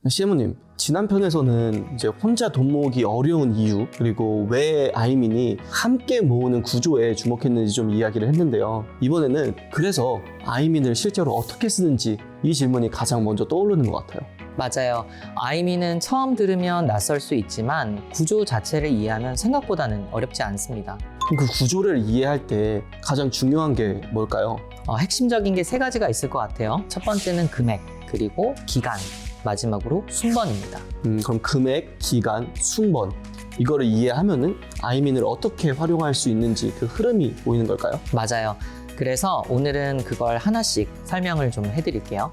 CMO님, 지난 편에서는 이제 혼자 돈 모으기 어려운 이유, 그리고 왜 아이민이 함께 모으는 구조에 주목했는지 좀 이야기를 했는데요. 이번에는 그래서 아이민을 실제로 어떻게 쓰는지 이 질문이 가장 먼저 떠오르는 것 같아요. 맞아요. 아이민은 처음 들으면 낯설 수 있지만 구조 자체를 이해하면 생각보다는 어렵지 않습니다. 그럼 그 구조를 이해할 때 가장 중요한 게 뭘까요? 핵심적인 게 세 가지가 있을 것 같아요. 첫 번째는 금액, 그리고 기간, 마지막으로 순번입니다. 그럼 금액, 기간, 순번 이거를 이해하면은 아이민을 어떻게 활용할 수 있는지 그 흐름이 보이는 걸까요? 맞아요. 그래서 오늘은 그걸 하나씩 설명을 좀 해드릴게요.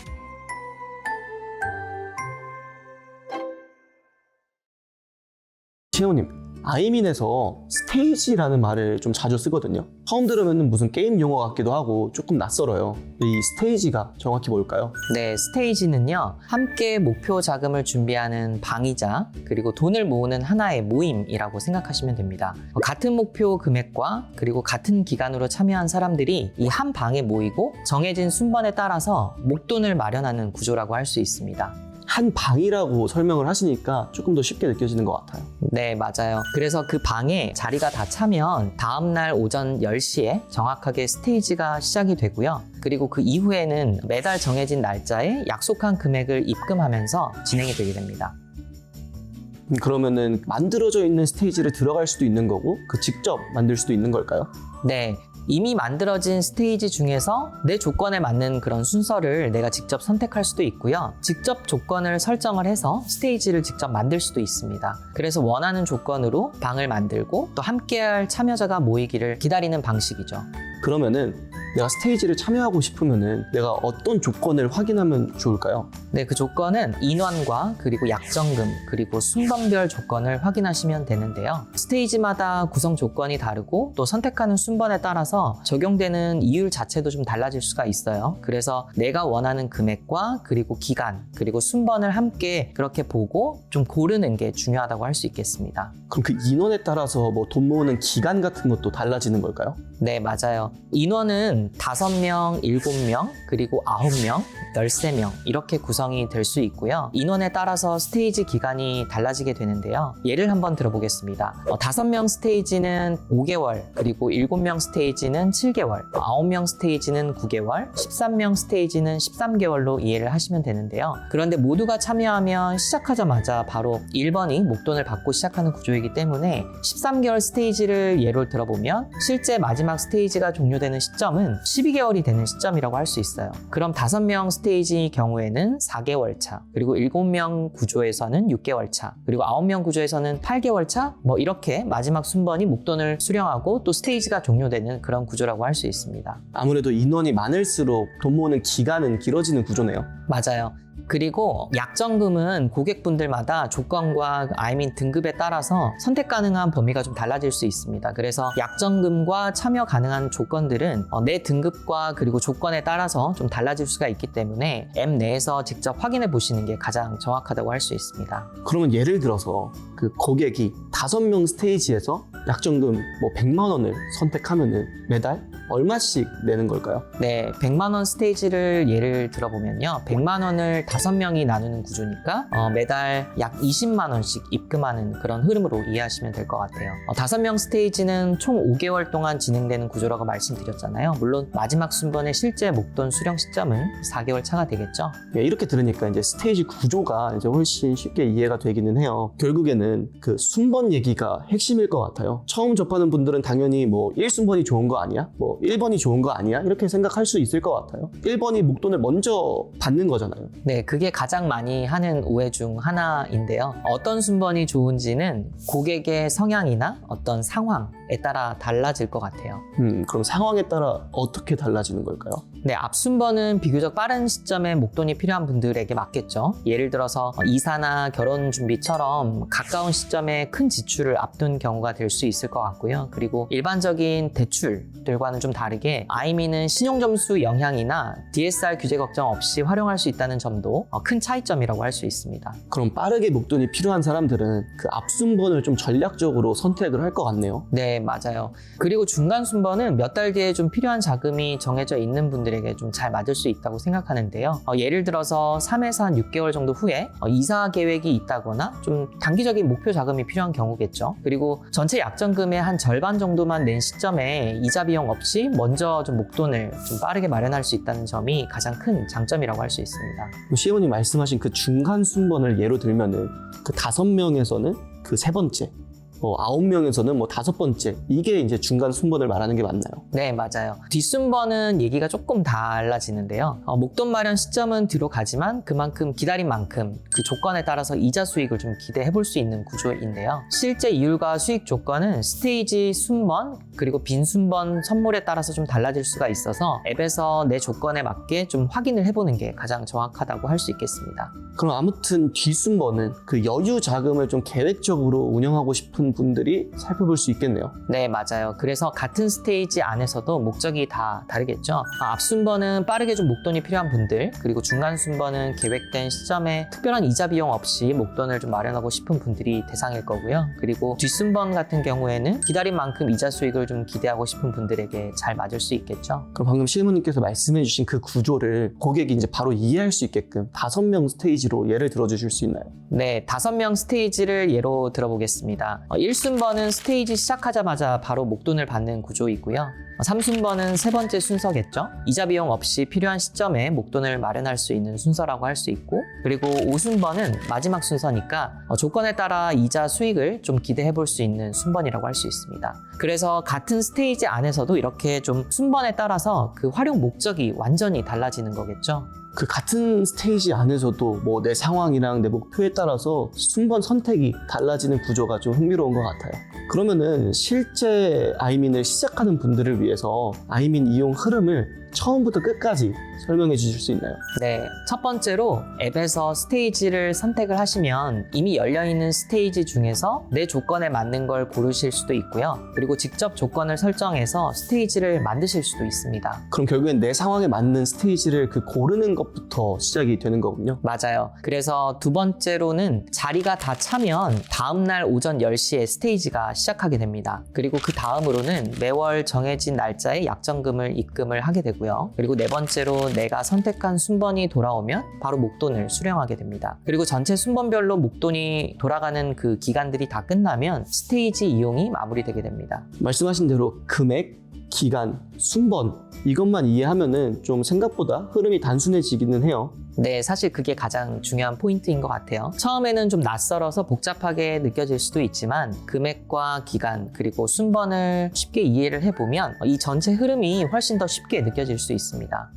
시호님, 아이민에서 스테이지라는 말을 좀 자주 쓰거든요. 처음 들으면 무슨 게임 용어 같기도 하고 조금 낯설어요. 이 스테이지가 정확히 뭘까요? 네, 스테이지는요, 함께 목표 자금을 준비하는 방이자 그리고 돈을 모으는 하나의 모임이라고 생각하시면 됩니다. 같은 목표 금액과 그리고 같은 기간으로 참여한 사람들이 이 한 방에 모이고 정해진 순번에 따라서 목돈을 마련하는 구조라고 할 수 있습니다. 한 방이라고 설명을 하시니까 조금 더 쉽게 느껴지는 것 같아요. 네, 맞아요. 그래서 그 방에 자리가 다 차면 다음날 오전 10시에 정확하게 스테이지가 시작이 되고요. 그리고 그 이후에는 매달 정해진 날짜에 약속한 금액을 입금하면서 진행이 되게 됩니다. 그러면은 만들어져 있는 스테이지를 들어갈 수도 있는 거고 직접 만들 수도 있는 걸까요? 네. 이미 만들어진 스테이지 중에서 내 조건에 맞는 그런 순서를 내가 직접 선택할 수도 있고요. 직접 조건을 설정을 해서 스테이지를 직접 만들 수도 있습니다. 그래서 원하는 조건으로 방을 만들고 또 함께할 참여자가 모이기를 기다리는 방식이죠. 그러면은 내가 스테이지를 참여하고 싶으면은 내가 어떤 조건을 확인하면 좋을까요? 네, 그 조건은 인원과 그리고 약정금 그리고 순번별 조건을 확인하시면 되는데요. 스테이지마다 구성 조건이 다르고 또 선택하는 순번에 따라서 적용되는 이율 자체도 좀 달라질 수가 있어요. 그래서 내가 원하는 금액과 그리고 기간 그리고 순번을 함께 그렇게 보고 좀 고르는 게 중요하다고 할 수 있겠습니다. 그럼 그 인원에 따라서 뭐 돈 모으는 기간 같은 것도 달라지는 걸까요? 네, 맞아요. 인원은 5명, 7명, 그리고 9명, 13명 이렇게 구성이 될 수 있고요. 인원에 따라서 스테이지 기간이 달라지게 되는데요. 예를 한번 들어보겠습니다. 5명 스테이지는 5개월, 그리고 7명 스테이지는 7개월, 9명 스테이지는 9개월, 13명 스테이지는 13개월로 이해를 하시면 되는데요. 그런데 모두가 참여하면 시작하자마자 바로 1번이 목돈을 받고 시작하는 구조이기 때문에 13개월 스테이지를 예로 들어보면 실제 마지막 스테이지가 종료되는 시점은 12개월이 되는 시점이라고 할 수 있어요. 그럼 5명 스테이지 경우에는 4개월 차, 그리고 7명 구조에서는 6개월 차, 그리고 9명 구조에서는 8개월 차, 뭐 이렇게 마지막 순번이 목돈을 수령하고 또 스테이지가 종료되는 그런 구조라고 할 수 있습니다. 아무래도 인원이 많을수록 돈 모으는 기간은 길어지는 구조네요. 맞아요. 그리고 약정금은 고객분들마다 조건과 아이민 등급에 따라서 선택 가능한 범위가 좀 달라질 수 있습니다. 그래서 약정금과 참여 가능한 조건들은 내 등급과 그리고 조건에 따라서 좀 달라질 수가 있기 때문에 앱 내에서 직접 확인해 보시는 게 가장 정확하다고 할 수 있습니다. 그러면 예를 들어서 그 고객이 5명 스테이지에서 약정금 뭐 100만 원을 선택하면은 매달 얼마씩 내는 걸까요? 네, 100만 원 스테이지를 예를 들어보면요. 100만 원을 5명이 나누는 구조니까 매달 약 20만 원씩 입금하는 그런 흐름으로 이해하시면 될 것 같아요. 5명 스테이지는 총 5개월 동안 진행되는 구조라고 말씀드렸잖아요. 물론 마지막 순번의 실제 목돈 수령 시점은 4개월 차가 되겠죠. 네, 이렇게 들으니까 이제 스테이지 구조가 이제 훨씬 쉽게 이해가 되기는 해요. 결국에는 그 순번 얘기가 핵심일 것 같아요. 처음 접하는 분들은 당연히 뭐 1순번이 좋은 거 아니야? 뭐 1번이 좋은 거 아니야? 이렇게 생각할 수 있을 것 같아요. 1번이 목돈을 먼저 받는 거잖아요. 네, 그게 가장 많이 하는 오해 중 하나인데요. 어떤 순번이 좋은지는 고객의 성향이나 어떤 상황에 따라 달라질 것 같아요. 그럼 상황에 따라 어떻게 달라지는 걸까요? 네, 앞순번은 비교적 빠른 시점에 목돈이 필요한 분들에게 맞겠죠. 예를 들어서 이사나 결혼 준비처럼 가까운 시점에 큰 지출을 앞둔 경우가 될 수 있을 것 같고요. 그리고 일반적인 대출들과는 좀 다르게 아이민은 신용점수 영향이나 DSR 규제 걱정 없이 활용할 수 있다는 점도 큰 차이점이라고 할 수 있습니다. 그럼 빠르게 목돈이 필요한 사람들은 그 앞순번을 좀 전략적으로 선택을 할 것 같네요. 네, 맞아요. 그리고 중간 순번은 몇 달 뒤에 좀 필요한 자금이 정해져 있는 분들에게 분들에게 좀 잘 맞을 수 있다고 생각하는데요. 예를 들어서 3에서 한 6개월 정도 후에 이사 계획이 있다거나 좀 단기적인 목표 자금이 필요한 경우겠죠. 그리고 전체 약정금의 한 절반 정도만 낸 시점에 이자 비용 없이 먼저 좀 목돈을 좀 빠르게 마련할 수 있다는 점이 가장 큰 장점이라고 할 수 있습니다. CFO님 말씀하신 그 중간 순번을 예로 들면은 그 5명에서는 그 세 번째, 9명에서는 5번째, 이게 이제 중간 순번을 말하는 게 맞나요? 네, 맞아요. 뒷순번은 얘기가 조금 달라지는데요. 목돈 마련 시점은 뒤로 가지만 그만큼 기다린 만큼 그 조건에 따라서 이자 수익을 좀 기대해 볼 수 있는 구조인데요. 실제 이율과 수익 조건은 스테이지 순번 그리고 빈 순번 선물에 따라서 좀 달라질 수가 있어서 앱에서 내 조건에 맞게 좀 확인을 해보는 게 가장 정확하다고 할 수 있겠습니다. 그럼 아무튼 뒷순번은 그 여유 자금을 좀 계획적으로 운영하고 싶은 분들이 살펴볼 수 있겠네요. 네, 맞아요. 그래서 같은 스테이지 안에서도 목적이 다 다르겠죠. 앞순번은 빠르게 좀 목돈이 필요한 분들, 그리고 중간순번은 계획된 시점에 특별한 이자 비용 없이 목돈을 좀 마련하고 싶은 분들이 대상일 거고요. 그리고 뒷순번 같은 경우에는 기다린 만큼 이자 수익을 좀 기대하고 싶은 분들에게 잘 맞을 수 있겠죠. 그럼 방금 실무님께서 말씀해주신 그 구조를 고객이 이제 바로 이해할 수 있게끔 5명 스테이지로 예를 들어주실 수 있나요? 네, 5명 스테이지를 예로 들어보겠습니다. 1순번은 스테이지 시작하자마자 바로 목돈을 받는 구조이고요. 3순번은 세 번째 순서겠죠. 이자 비용 없이 필요한 시점에 목돈을 마련할 수 있는 순서라고 할 수 있고, 그리고 5순번은 마지막 순서니까 조건에 따라 이자 수익을 좀 기대해 볼 수 있는 순번이라고 할 수 있습니다. 그래서 같은 스테이지 안에서도 이렇게 좀 순번에 따라서 그 활용 목적이 완전히 달라지는 거겠죠. 그 같은 스테이지 안에서도 내 상황이랑 내 목표에 따라서 순번 선택이 달라지는 구조가 좀 흥미로운 것 같아요. 그러면은 실제 아이민을 시작하는 분들을 위해서 아이민 이용 흐름을 처음부터 끝까지 설명해 주실 수 있나요? 네, 첫 번째로 앱에서 스테이지를 선택을 하시면 이미 열려있는 스테이지 중에서 내 조건에 맞는 걸 고르실 수도 있고요. 그리고 직접 조건을 설정해서 스테이지를 만드실 수도 있습니다. 그럼 결국엔 내 상황에 맞는 스테이지를 고르는 것부터 시작이 되는 거군요. 맞아요. 그래서 두 번째로는 자리가 다 차면 다음날 오전 10시에 스테이지가 시작하게 됩니다. 그리고 그 다음으로는 매월 정해진 날짜에 약정금을 입금을 하게 되고요. 그리고 네 번째로 내가 선택한 순번이 돌아오면 바로 목돈을 수령하게 됩니다. 그리고 전체 순번별로 목돈이 돌아가는 그 기간들이 다 끝나면 스테이지 이용이 마무리되게 됩니다. 말씀하신 대로 금액, 기간, 순번 이것만 이해하면은 좀 생각보다 흐름이 단순해지기는 해요. 네, 사실 그게 가장 중요한 포인트인 것 같아요. 처음에는 좀 낯설어서 복잡하게 느껴질 수도 있지만 금액과 기간 그리고 순번을 쉽게 이해를 해보면 이 전체 흐름이 훨씬 더 쉽게 느껴질 수 있습니다.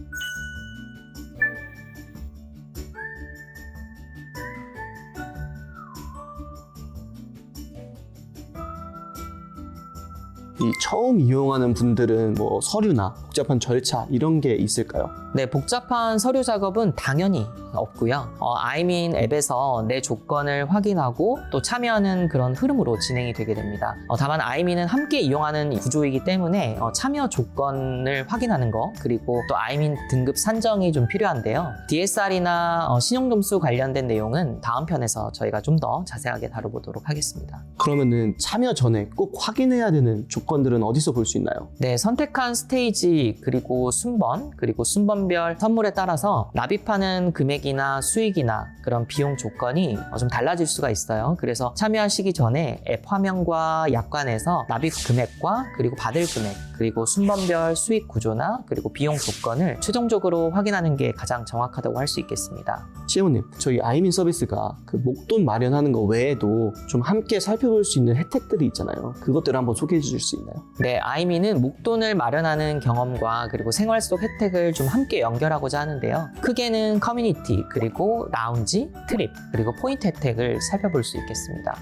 이 처음 이용하는 분들은 서류나 복잡한 절차 이런 게 있을까요? 네, 복잡한 서류 작업은 당연히 없고요. 아이민 앱에서 내 조건을 확인하고 또 참여하는 그런 흐름으로 진행이 되게 됩니다. 다만 아이민은 함께 이용하는 구조이기 때문에 참여 조건을 확인하는 거 그리고 또 아이민 등급 산정이 좀 필요한데요. DSR이나 신용점수 관련된 내용은 다음 편에서 저희가 좀 더 자세하게 다뤄보도록 하겠습니다. 그러면은 참여 전에 꼭 확인해야 되는 조건들은 어디서 볼 수 있나요? 네, 선택한 스테이지 그리고 순번 그리고 순번별 선물에 따라서 납입하는 금액이나 수익이나 그런 비용 조건이 좀 달라질 수가 있어요. 그래서 참여하시기 전에 앱 화면과 약관에서 납입 금액과 그리고 받을 금액 그리고 순번별 수익 구조나 그리고 비용 조건을 최종적으로 확인하는 게 가장 정확하다고 할 수 있겠습니다. CFO님, 저희 아이민 서비스가 그 목돈 마련하는 거 외에도 좀 함께 살펴볼 수 있는 혜택들이 있잖아요. 그것들을 한번 소개해 주실 수 있나요? 네, 아이민은 목돈을 마련하는 경험과 그리고 생활 속 혜택을 좀 함께 연결하고자 하는데요. 크게는 커뮤니티, 그리고 라운지, 트립, 그리고 포인트 혜택을 살펴볼 수 있겠습니다.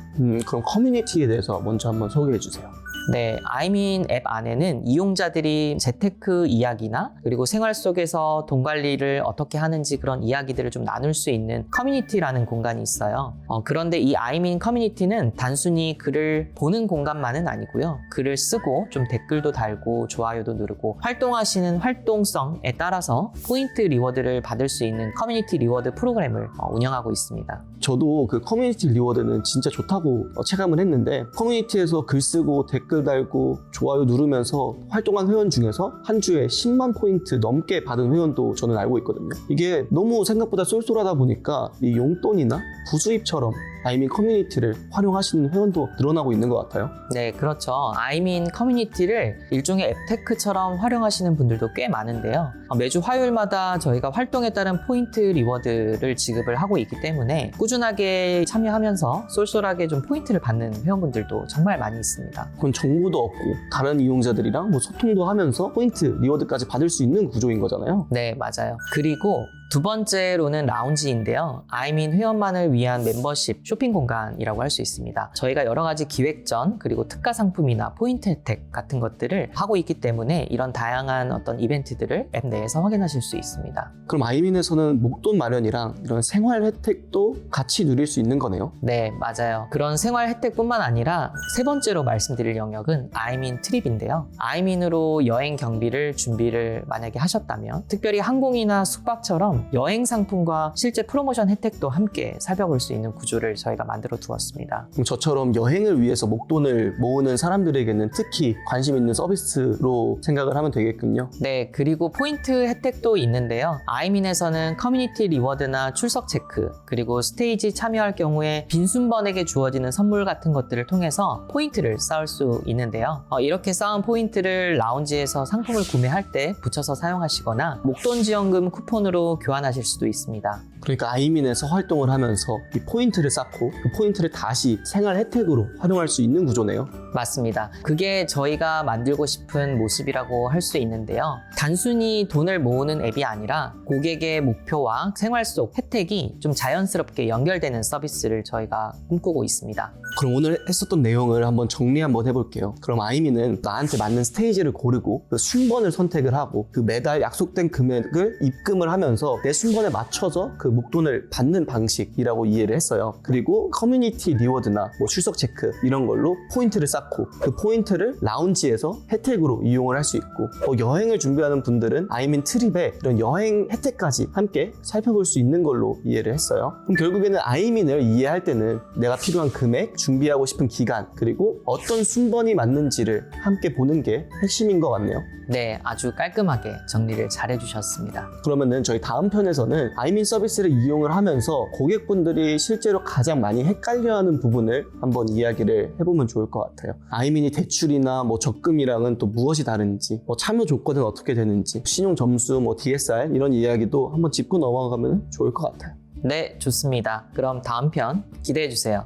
그럼 커뮤니티에 대해서 먼저 한번 소개해 주세요. 네, 아이민 앱 안에는 이용자들이 재테크 이야기나 그리고 생활 속에서 돈 관리를 어떻게 하는지 그런 이야기들을 좀 나눌 수 있는 커뮤니티라는 공간이 있어요. 그런데 이 아이민 커뮤니티는 단순히 글을 보는 공간만은 아니고요. 글을 쓰고 좀 댓글도 달고 좋아요도 누르고 활동하시는 활동성에 따라서 포인트 리워드를 받을 수 있는 커뮤니티 리워드 프로그램을 운영하고 있습니다. 저도 그 커뮤니티 리워드는 진짜 좋다고 체감을 했는데 커뮤니티에서 글 쓰고 댓글 댓글 달고 좋아요 누르면서 활동한 회원 중에서 한 주에 10만 포인트 넘게 받은 회원도 저는 알고 있거든요. 이게 너무 생각보다 쏠쏠하다 보니까 이 용돈이나 부수입처럼 아이민 커뮤니티를 활용하시는 회원도 늘어나고 있는 것 같아요. 네, 그렇죠. 아이민 커뮤니티를 일종의 앱테크처럼 활용하시는 분들도 꽤 많은데요. 매주 화요일마다 저희가 활동에 따른 포인트 리워드를 지급을 하고 있기 때문에 꾸준하게 참여하면서 쏠쏠하게 좀 포인트를 받는 회원분들도 정말 많이 있습니다. 그건 정보도 얻고 다른 이용자들이랑 뭐 소통도 하면서 포인트 리워드까지 받을 수 있는 구조인 거잖아요. 네, 맞아요. 그리고 두 번째로는 라운지인데요. 아이민 회원만을 위한 멤버십 쇼핑 공간이라고 할 수 있습니다. 저희가 여러 가지 기획전 그리고 특가 상품이나 포인트 혜택 같은 것들을 하고 있기 때문에 이런 다양한 어떤 이벤트들을 앱 내에서 확인하실 수 있습니다. 그럼 아이민에서는 목돈 마련이랑 이런 생활 혜택도 같이 누릴 수 있는 거네요. 네, 맞아요. 그런 생활 혜택뿐만 아니라 세 번째로 말씀드릴 영역은 아이민 트립인데요. 아이민으로 여행 경비를 준비를 만약에 하셨다면 특별히 항공이나 숙박처럼 여행 상품과 실제 프로모션 혜택도 함께 살펴볼 수 있는 구조를 저희가 만들어 두었습니다. 그럼 저처럼 여행을 위해서 목돈을 모으는 사람들에게는 특히 관심 있는 서비스로 생각을 하면 되겠군요. 네, 그리고 포인트 혜택도 있는데요. 아이민에서는 커뮤니티 리워드나 출석 체크, 그리고 스테이지 참여할 경우에 빈순번에게 주어지는 선물 같은 것들을 통해서 포인트를 쌓을 수 있는데요. 이렇게 쌓은 포인트를 라운지에서 상품을 구매할 때 붙여서 사용하시거나 목돈 지원금 쿠폰으로 교환하실 수도 있습니다. 그러니까 아이민에서 활동을 하면서 이 포인트를 쌓고 그 포인트를 다시 생활 혜택으로 활용할 수 있는 구조네요. 맞습니다. 그게 저희가 만들고 싶은 모습이라고 할 수 있는데요. 단순히 돈을 모으는 앱이 아니라 고객의 목표와 생활 속 혜택이 좀 자연스럽게 연결되는 서비스를 저희가 꿈꾸고 있습니다. 그럼 오늘 했었던 내용을 한번 정리 한번 해볼게요. 그럼 아이민은 나한테 맞는 스테이지를 고르고 그 순번을 선택을 하고 그 매달 약속된 금액을 입금을 하면서 내 순번에 맞춰서 그 목돈을 받는 방식이라고 이해를 했어요. 그리고 커뮤니티 리워드나 뭐 출석 체크 이런 걸로 포인트를 쌓고 그 포인트를 라운지에서 혜택으로 이용을 할 수 있고 여행을 준비하는 분들은 아이민 트립에 이런 여행 혜택까지 함께 살펴볼 수 있는 걸로 이해를 했어요. 그럼 결국에는 아이민을 이해할 때는 내가 필요한 금액, 준비하고 싶은 기간, 그리고 어떤 순번이 맞는지를 함께 보는 게 핵심인 것 같네요. 네, 아주 깔끔하게 정리를 잘 해주셨습니다. 그러면은 저희 다음 편에서는 아이민 서비스를 이용을 하면서 고객분들이 실제로 가장 많이 헷갈려하는 부분을 한번 이야기를 해보면 좋을 것 같아요. 아이민이 대출이나 뭐 적금이랑은 또 무엇이 다른지, 뭐 참여 조건은 어떻게 되는지, 신용 점수, 뭐 DSR 이런 이야기도 한번 짚고 넘어가면 좋을 것 같아요. 네, 좋습니다. 그럼 다음 편 기대해 주세요.